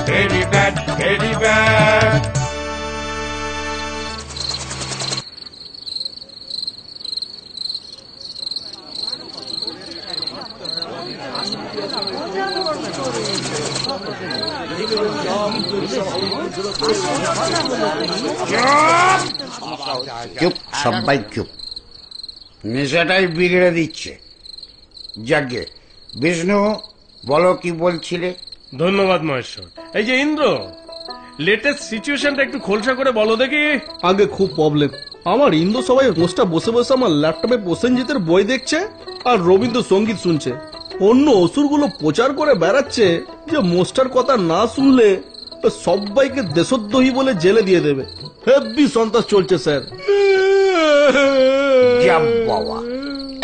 very bad, very bad. চুপ, সবাই চুপ। নেশাটাই বিগড়ে দিচ্ছে। যাকে বিষ্ণু, বলো কি বলছিলে? ধন্যবাদ মহেশ্বর। এই যে ইন্দ্র, লেটেস্ট সিচুয়েশনটা একটু খোলসা করে বলো দেখি। আগে খুব প্রবলেম আমার। ইন্দ্র সবাই মোস্টটা বসে বসে আমার ল্যাপটপে প্রসেনজিতের বই দেখছে আর রবীন্দ্রসঙ্গীত শুনছে। অন্য অসুরগুলো প্রচার করে বেড়াচ্ছে যে মোস্টার কথা না শুনলে সবাইকে দেশদ্রোহী বলে জেলে দিয়ে দেবে। হেব্বি সন্ত্রাস চলছে স্যার। যা বাবা,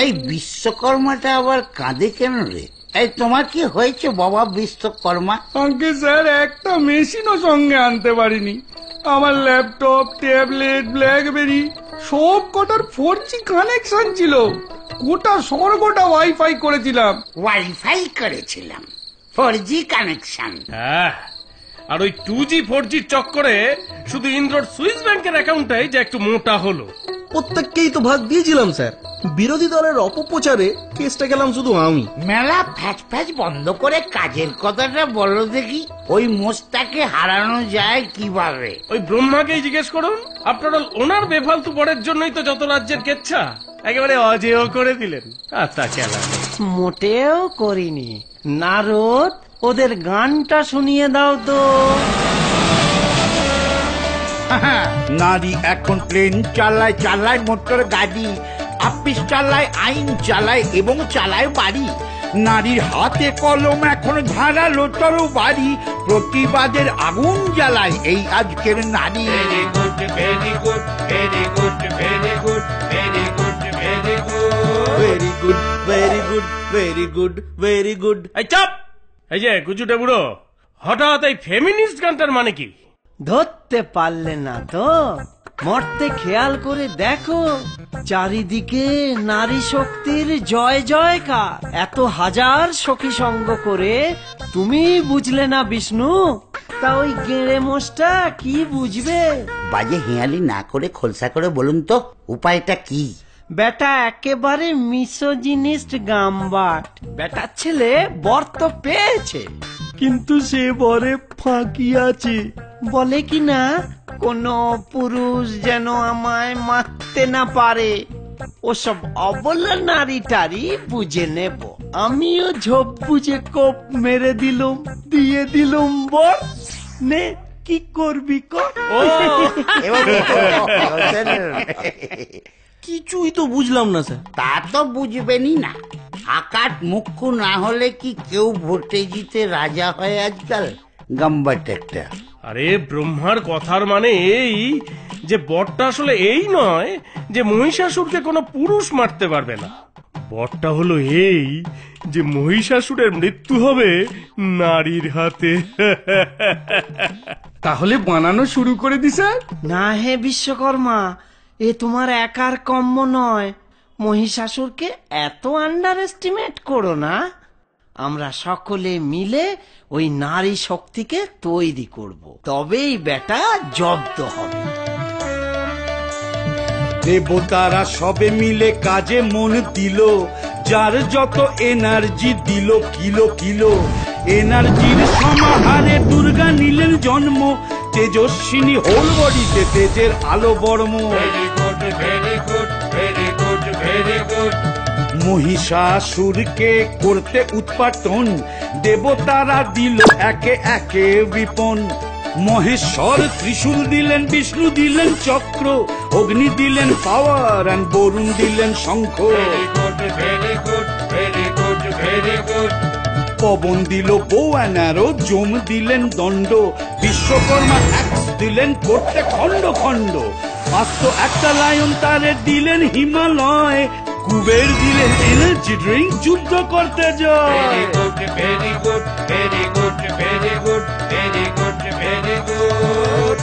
এই বিশ্বকর্মাটা আবার কাঁদে কেন রে? এই তোমার কি হয়েছে বাবা বিশ্বকর্মা? আগে স্যার একটা মেশিনও সঙ্গে আনতে পারিনি। আমার ল্যাপটপ, ট্যাবলেট, ব্ল্যাকবেরি সব কটার 4G কানেকশন ছিল। গোটা স্বর্গটা ওয়াইফাই করেছিলাম। ওয়াইফাই করেছিলাম, 4G কানেকশন। হ্যাঁ, আর ওই 2G 4G চক্করে শুধু ইন্দ্রর সুইস ব্যাংকের অ্যাকাউন্টটাই যে একটু মোটা হলো। প্রত্যেককেই তো ভাগ দিয়েছিলাম স্যার। বিরোধী দলের অপপ্রচারে কেসটা গেলাম শুধু আমি। মেলা ফ্যাচ ফ্যাচ বন্ধ করে কাজের কথাটা বলো দেখি। ওই মোস্তাকে হারানো যায় কিভাবে? ওই ব্রহ্মাকেই জিজ্ঞেস করুন। আফটার অল ওনার বেফালতু পড়ের জন্যই তো যত রাজ্যের কেচ্ছা একেবারে অজেয় করে দিলেন। আচ্ছা খেলা মোটেও করিনি। নারদ, ওদের গানটা শুনিয়ে দাও তো। নারী এখন প্লেন চালায়, চালায় মোটর গাড়ি, আপিস চালায়, আইন চালায় এবং চালায় বাড়ি। নারীর হাতে কলম এখন ধারালো তরবারি, প্রতিবাদের আগুন জ্বালায় এই আজকের নারী। Very good, very good, very good, very good, very good, very good. Very good, very good, very good, very good. এই চাপ! এই যে গুজুটে বুড়ো, হঠাৎ এই ফেমিনিস্ট গানটার মানে কি? ধরতে পারলে না তো? মরতে খেয়াল করে দেখো, চারিদিকে নারী শক্তির জয় জয়কার। এত হাজার সখী সঙ্গ করে তুমি বুঝলে না বিষ্ণু? তা ওই গেঁড়ে মোষটা কি বুঝবে? বাজে হেয়ালি না করে খোলসা করে বলুন তো উপায়টা কি? বেটা একেবারে মিসোজিনিস্ট গাম্বাট। বেটার ছেলে বর তো পেয়েছে, কিন্তু সে বরে ফাঁকি আছে। বলে কি না, কোন পুরুষ যেন আমায় মারতে না পারে। ওসব অবলা নারী টারি বুঝে নেব। আমিও ঝোপ বুঝে কোপ মেরে দিলুম, দিয়ে দিলুম বর। নে কি করবি কর। কিছুই তো বুঝলাম না স্যার। তা তো বুঝবেনই না। আকাট মুখ্য না হলে কি কেউ ভোটে জিতে রাজা হয় আজকাল? গাম্বাট একটা। আরে ব্রহ্মার কথার মানে এই যে বরটা আসলে এই নয় যে মহিষাসুরকে কোনো পুরুষ মারতে পারবে না। বরটা হলো এই যে মহিষাসুরের মৃত্যু হবে নারীর হাতে। তাহলে বানানো শুরু করে দি স্যার। না হে বিশ্বকর্মা, এ তোমার একার কম্ম নয়। মহিষাসুরকে এত আন্ডার এস্টিমেট করো না। আমরা সকলে মিলে ওই নারী শক্তিকে তৈরি করব, তবেই বেটা জব্দ হবে। দেবতারা সবে মিলে কাজে মন দিল, যার যত এনার্জি দিল কিলো কিলো। এনার্জির সমাহারে দুর্গা নিলেন জন্ম, তেজস্বিনী হোল বডিতে তেজের আলো বর্ম। Very good, very good, very good, very good. মহিষাসুরকে করতে উৎপাটন, দেবতারা দিল একে একে বিপন। মহেশ্বর ত্রিশূল দিলেন, বিষ্ণু দিলেন চক্র, অগ্নি দিলেন পাওয়ার আর বরুণ দিলেন শঙ্খ। Very good, very good, very good, very good. Pawan দিল বো অ্যানারো, যম দিলেন দণ্ড, বিশ্বকর্মা অ্যাক্স দিলেন করতে খণ্ড খণ্ড। আস্ত একটা লায়ন তারে দিলেন হিমালয়, কুবের দিলেন এনার্জি ড্রিঙ্ক যুদ্ধ করতে যায়। Very good, very good, very good, very good, very good, very good.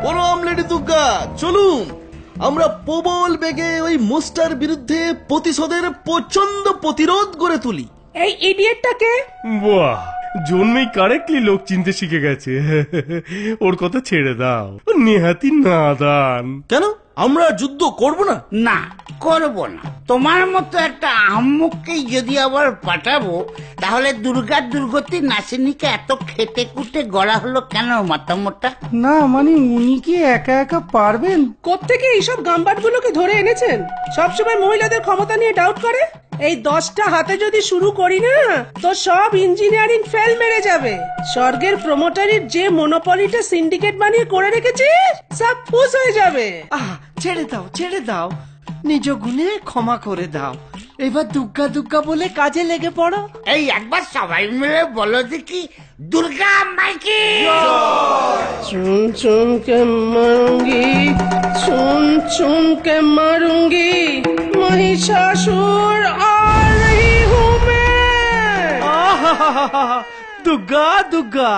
প্রণাম লেডি দুর্গা, চলুন আমরা প্রবল বেগে ওই মোস্টার বিরুদ্ধে প্রতিশোধের প্রচন্ড প্রতিরোধ গড়ে তুলি। এই ইডিয়েটটাকে বাহ, জন্মেই কারেক্টলি লোক চিনতে শিখে গেছে। ওর কথা ছেড়ে দাও, ও নেহাতি নাদান। কেন আমরা যুদ্ধ করব না? না, করব না। তোমার মতো একটা আহম্মককেই যদি আবার পাঠাবো, তাহলে দুর্গার দুর্গতি নাসিনীকে এত খেটে কুটে গড়া হলো কেন মাতামোটা? না মানে উনি কি একা একা পারবেন? কোত্থেকে এইসব গাম্বাটগুলোকে ধরে এনেছেন? সবসময় মহিলাদের ক্ষমতা নিয়ে ডাউট করে। এই 10টা হাতে যদি শুরু করি না, তো সব ইঞ্জিনিয়ারিং ফেল মেরে যাবে। স্বর্গের প্রমোটারির যে মনোপলিটা সিন্ডিকেট বানিয়ে করে রেখেছে, সব ফুস হয়ে যাবে। ছেড়ে দাও, ছেড়ে দাও, নিজ গুণে ক্ষমা করে দাও। এবার দুগ্গা দুগ্গা বলে কাজে লেগে পড়ো। এই একবার সবাই মিলে বলো দেখি, দুর্গা মাইকি। চুন চুন কে মারুঙ্গি, চুন চুন কে মারুঙ্গি, महिषासुर आ रही हूँ मैं। দুগ্গা দুগ্গা